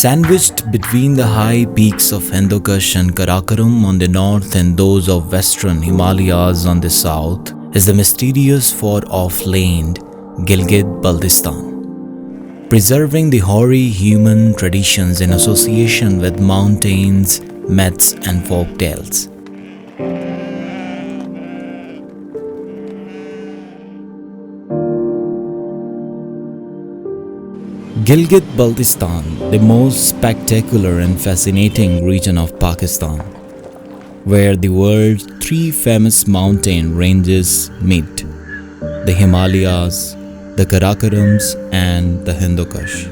Sandwiched between the high peaks of Hindukush and Karakoram on the north and those of western Himalayas on the south is the mysterious far-off land Gilgit Baltistan, preserving the hoary human traditions in association with mountains, myths and folk tales. Gilgit Baltistan, the most spectacular and fascinating region of Pakistan, where the world's three famous mountain ranges meet: the Himalayas, the Karakorams and the Hindukush.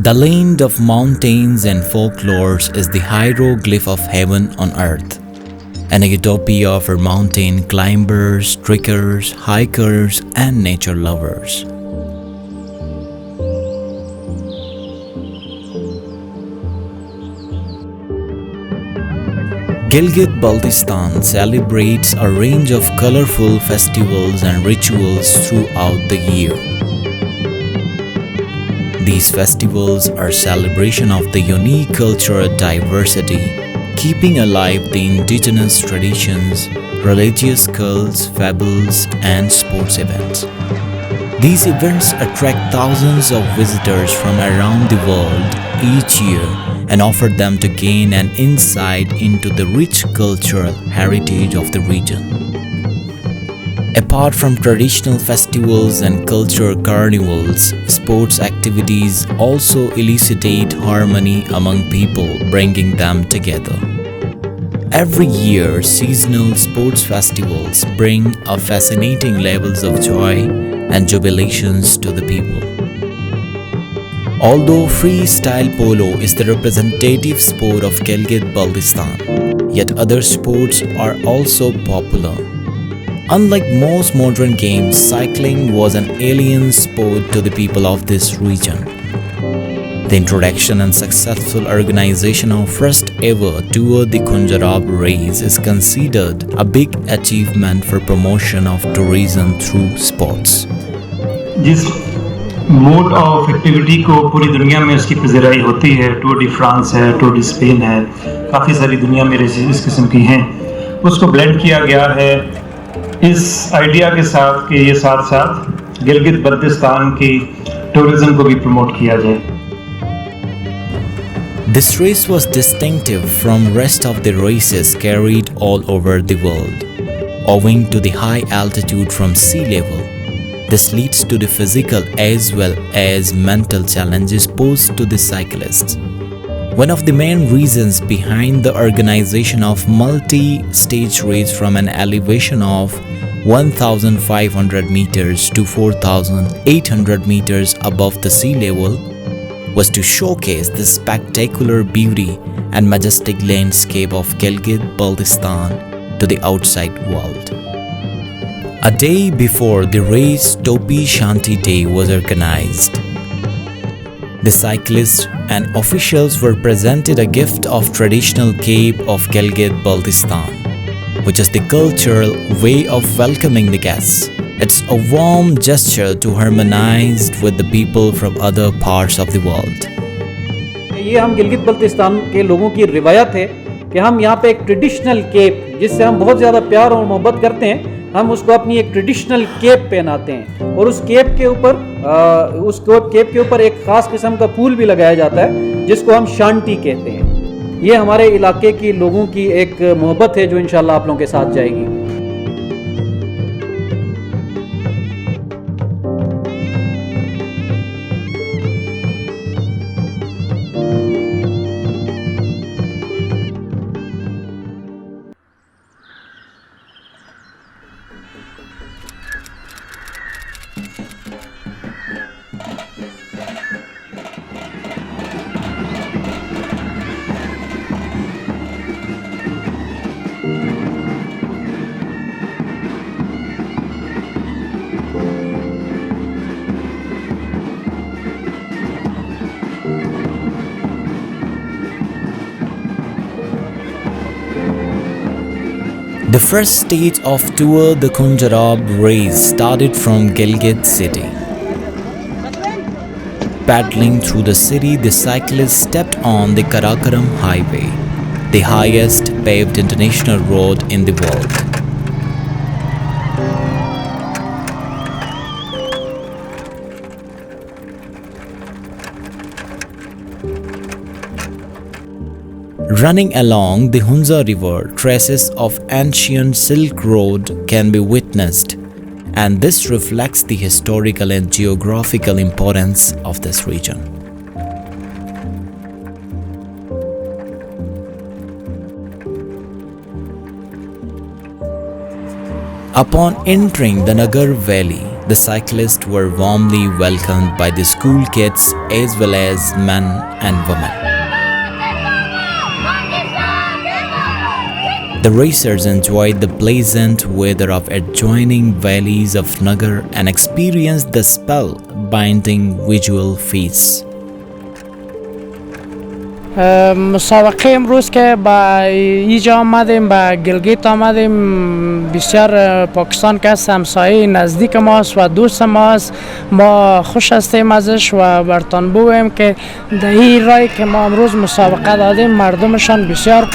The land of mountains and folklores is the hieroglyph of heaven on earth, and a utopia for mountain climbers, trekkers, hikers and nature lovers. Gilgit Baltistan celebrates a range of colorful festivals and rituals throughout the year. These festivals are celebration of the unique cultural diversity, keeping alive the indigenous traditions, religious cults, fables, and sports events. These events attract thousands of visitors from around the world each year and offer them to gain an insight into the rich cultural heritage of the region. Apart from traditional festivals and cultural carnivals, sports activities also elicitate harmony among people, bringing them together. Every year, seasonal sports festivals bring a fascinating levels of joy and jubilations to the people. Although freestyle polo is the representative sport of Gilgit Baltistan, yet other sports are also popular. Unlike most modern games, cycling was an alien sport to the people of this region. The introduction and successful organization of first ever Tour the Khunzrab race is considered a big achievement for promotion of tourism through sports. जिस mode of activity को पूरी दुनिया में उसकी पज़ीराई होती है, Tour de France है, Tour de Spain है, काफ़ी सारी दुनिया में रेसेस इस किस्म की हैं, उसको ब्लेंड किया गया है इस आइडिया के साथ कि ये साथ साथ गिलगित बल्तिस्तान की टूरिज्म को भी प्रमोट किया जाए. This race was distinctive from rest of the races carried all over the world, owing to the high altitude from sea level. This leads to the physical as well as mental challenges posed to the cyclists. One of the main reasons behind the organization of multi-stage race from an elevation of 1,500 meters to 4,800 meters above the sea level was to showcase the spectacular beauty and majestic landscape of Gilgit Baltistan to the outside world. A day before the race, Topi Shanti Day was organized. The cyclists and officials were presented a gift of traditional cape of Gilgit Baltistan, which is the cultural way of welcoming the guests. It's a warm gesture to harmonize with the people from other parts of the world. ये हम गिलगित बल्तिस्तान के लोगों की रिवायत है कि हम यहाँ पे एक ट्रेडिशनल केप, जिससे हम बहुत ज़्यादा प्यार और मोहब्बत करते हैं, हम उसको अपनी एक ट्रेडिशनल केप पहनाते हैं और उस केप के ऊपर एक ख़ास किस्म का फूल भी लगाया जाता है जिसको हम शांति कहते हैं. ये हमारे इलाके की लोगों की एक मोहब्बत है जो इंशाल्लाह आप लोगों के साथ जाएगी. The first stage of Tour the Khunzrab race started from Gilgit city. Paddling through the city, the cyclists stepped on the Karakoram Highway, the highest paved international road in the world. Running along the Hunza River, traces of ancient Silk Road can be witnessed, and this reflects the historical and geographical importance of this region. Upon entering the Nagar Valley, the cyclists were warmly welcomed by the school kids as well as men and women. The racers enjoyed the pleasant weather of adjoining valleys of Nagar and experienced the spell-binding visual feasts. مسابقه امروز که با اینجا آمدیم با گلگیت آمدیم بسیار پاکستان که همسایه نزدیک ماست و دوست ماست ما خوش هستیم ازش و برتان بگویم که در این رای که ما امروز مسابقه دادیم مردمشان بسیار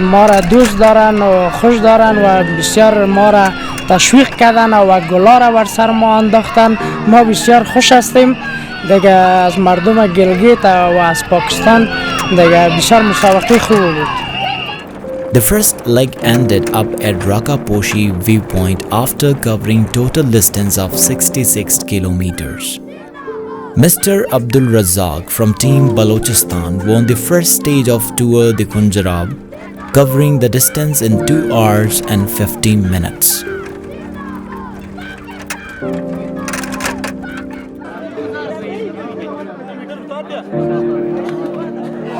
ما را دوست دارن و خوش دارن و بسیار ما را تشویق کردن و گلا را بر سر ما انداختن ما بسیار خوش هستیم دیگه از مردم گلگیت و از پاکستان دیگه بسیار مسابقه خوب بود. The first leg ended up at Rakaposhi viewpoint after covering total distance of 66 kilometers. Mr. Abdul Razak from Team Balochistan won the first stage of Tour de Khunzrab, covering the distance in 2 hours and 15 minutes.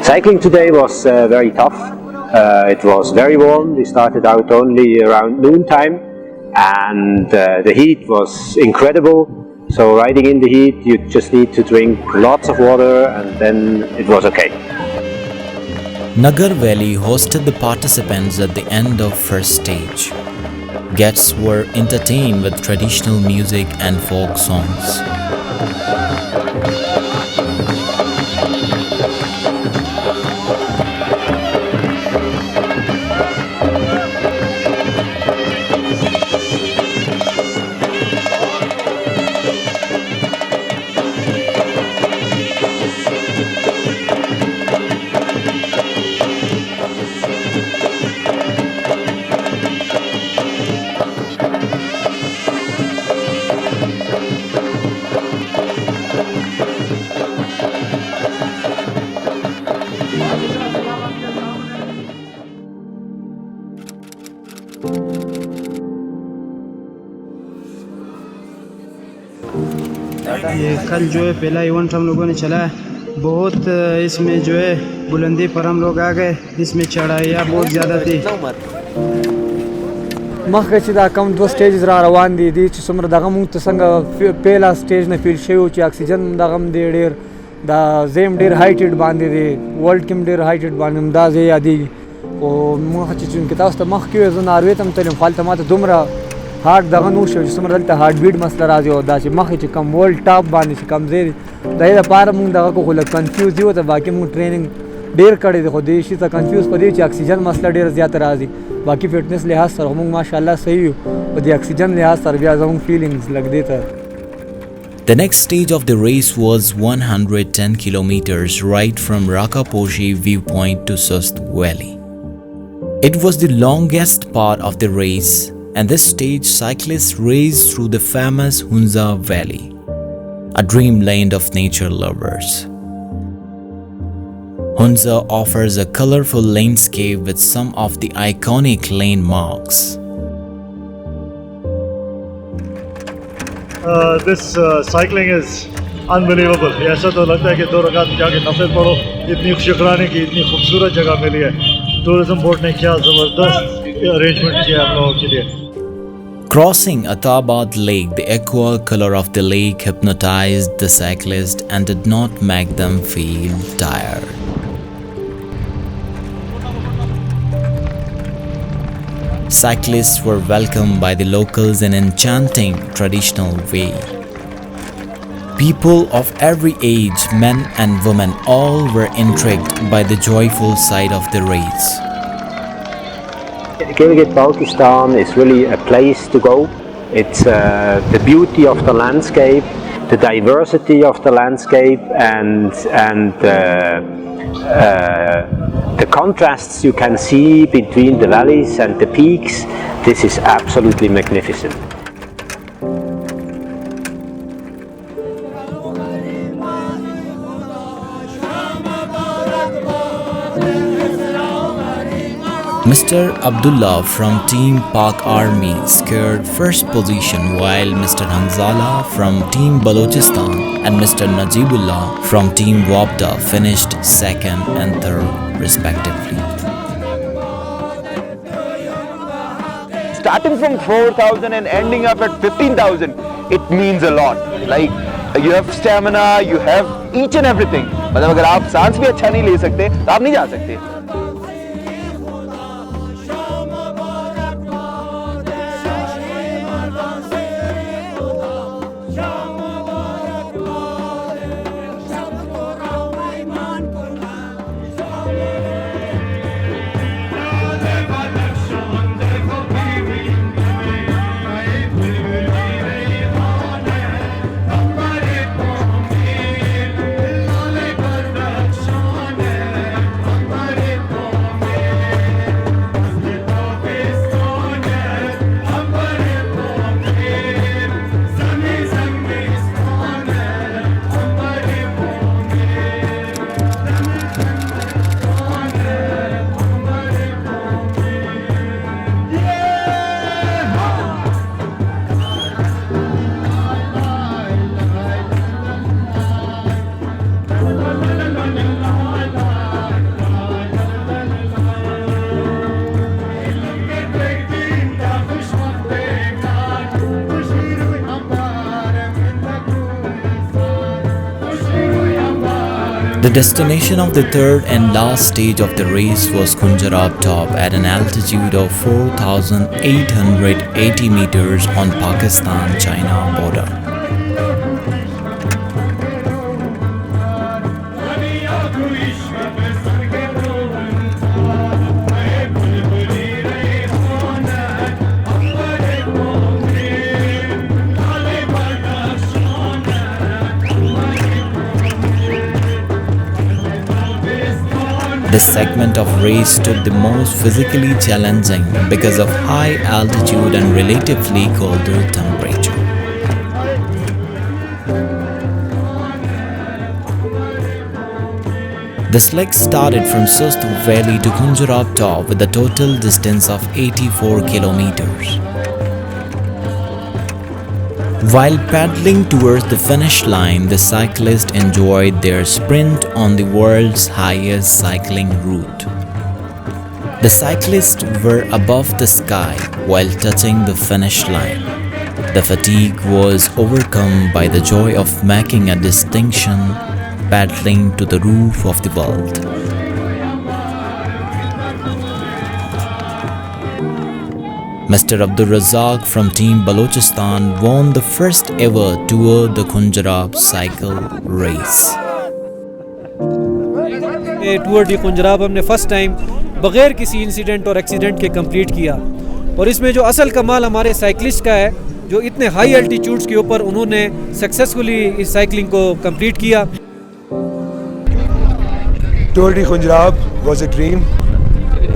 Cycling today was very tough. It was very warm. We started out only around noontime and the heat was incredible. So riding in the heat you just need to drink lots of water and then it was okay. Nagar Valley hosted the participants at the end of first stage. Guests were entertained with traditional music and folk songs. ये कल जो है पहला event हम लोगों ने चला है बहुत इसमें जो है बुलंदी पर हम लोग आ गए इसमें चढ़ाइयाँ बहुत ज़्यादा थी مخکې چې دا کم دوه سټیجز را روان دي دي چې څومره دغه مونږ ته څنګه پیله سټیج نه فیل شوي چې اکسیجن دغه هم دی ډېر دا زیم ډېر هایټډ باندې دی ورلډ کې هم ډېر هایټډ باندې هم دا ځای یادېږي خو موږ چې چونکې تاسو ته مخکې وې زه ناروې ته هم تلم خو هلته ماته دومره هارډ دغه نه وشو چې څومره دلته هارډ بیټ مسله راځي او دا چې مخکې چې کم ورلډ ټاپ باندې چې کم ځای دی د هغې دپاره مونږ دغه کو خو لږ کنفیوز دي ورته باقي مونږ ټریننګ ډېر کړی دی خو دې شي ته کنفیوز په دې چې اکسیجن مسله ډېره زیاته راځي باقي فټنس لحاظ سره خو مونږ ماشاءالله صحیح یو په دې اکسیجن لحاظ سره بیا زموږ فیلینګز لږ دې ته The next stage of the race was 110 kilometers right from Rakaposhi viewpoint to Sust Valley. It was the longest part of the race, and this stage cyclists raced through the famous Hunza Valley, a dreamland of nature lovers. Hunza offers a colorful landscape with some of the iconic landmarks. This cycling is unbelievable. ऐसा तो लगता है कि 2 रकात जाके नफिल पढ़ो इतनी शुक्राने की इतनी खूबसूरत जगह मिली है टूरिज्म बोर्ड ने क्या ज़बरदस्त अरेंजमेंट किया हम लोगों के लिए Crossing Atabad Lake, the aqua color of the lake hypnotized the cyclists and did not make them feel tired. Cyclists were welcomed by the locals in an enchanting traditional way. People of every age, men and women, all were intrigued by the joyful side of the race. Gilgit Baltistan is really a place to go. It's the beauty of the landscape, the diversity of the landscape, and the contrasts you can see between the valleys and the peaks. This is absolutely magnificent. Mr. Abdullah from Team Pak Army secured first position, while Mr. Hanzala from Team Balochistan and Mr. Najibullah from Team Wabda finished second and third respectively. Starting from 4,000 and ending up at 15,000, it means a lot. Like, you have stamina, you have each and everything. मतलब अगर आप सांस भी अच्छा नहीं ले सकते तो आप नहीं जा सकते. The destination of the third and last stage of the race was Khunzrab top at an altitude of 4,880 meters on Pakistan-China border. This segment of race took the most physically challenging because of high altitude and relatively colder temperature. This leg started from Sust Valley to Khunzrab top with a total distance of 84 kilometers. While paddling towards the finish line, the cyclists enjoyed their sprint on the world's highest cycling route. The cyclists were above the sky while touching the finish line. The fatigue was overcome by the joy of making a distinction, paddling to the roof of the world. Mr. Abdul Razak from Team Balochistan won the first ever Tour de Khunzrab cycle race. Tour de Khunjerab हमने first time बगैर किसी incident और accident के complete किया, और इसमें जो असल कमाल हमारे साइकिलिस्ट का है, जो इतने हाई एल्टीट्यूड्स के ऊपर उन्होंने सक्सेसफुली इस साइकिलिंग को कंप्लीट किया. Tour de Khunjerab was a dream.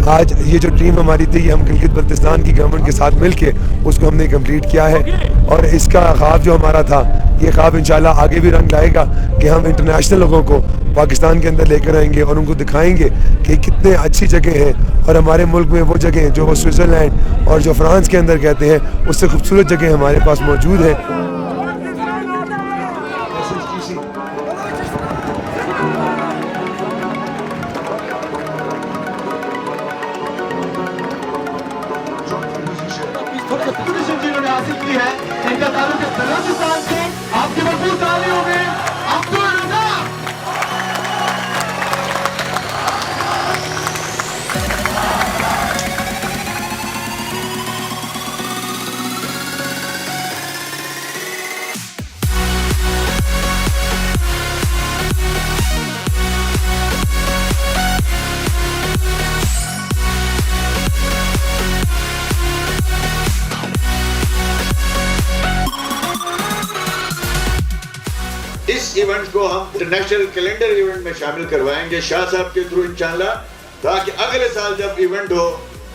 आज ये जो ड्रीम हमारी थी, हम गिलगित बल्तिस्तान की गवर्नमेंट के साथ मिलके उसको हमने कंप्लीट किया है, और इसका ख्वाब जो हमारा था, ये ख्वाब इंशाल्लाह आगे भी रंग लाएगा कि हम इंटरनेशनल लोगों को पाकिस्तान के अंदर लेकर आएंगे और उनको दिखाएंगे कि कितने अच्छी जगह हैं, और हमारे मुल्क में वो जगह जो वो स्विट्ज़रलैंड और जो फ्रांस के अंदर कहते हैं, उससे खूबसूरत जगह हमारे पास मौजूद है. इस इवेंट को हम इंटरनेशनल कैलेंडर इवेंट में शामिल करवाएंगे शाह साहब के थ्रू इंशाल्लाह, ताकि अगले साल जब इवेंट हो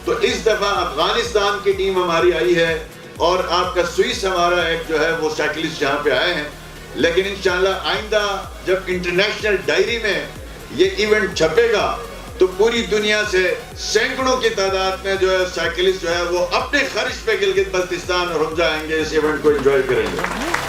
तो इस दफा अफगानिस्तान की टीम हमारी आई है और आपका स्विस हमारा एक जो है वो साइकिलिस्ट यहाँ पे आए हैं, लेकिन इंशाल्लाह आइंदा जब इंटरनेशनल डायरी में ये इवेंट छपेगा तो पूरी दुनिया से सैकड़ों की तादाद में जो है साइकिलिस्ट जो है वो अपने खर्च पे गिलगित बल्तिस्तान और खुंजा आएंगे, इस इवेंट को एंजॉय करेंगे।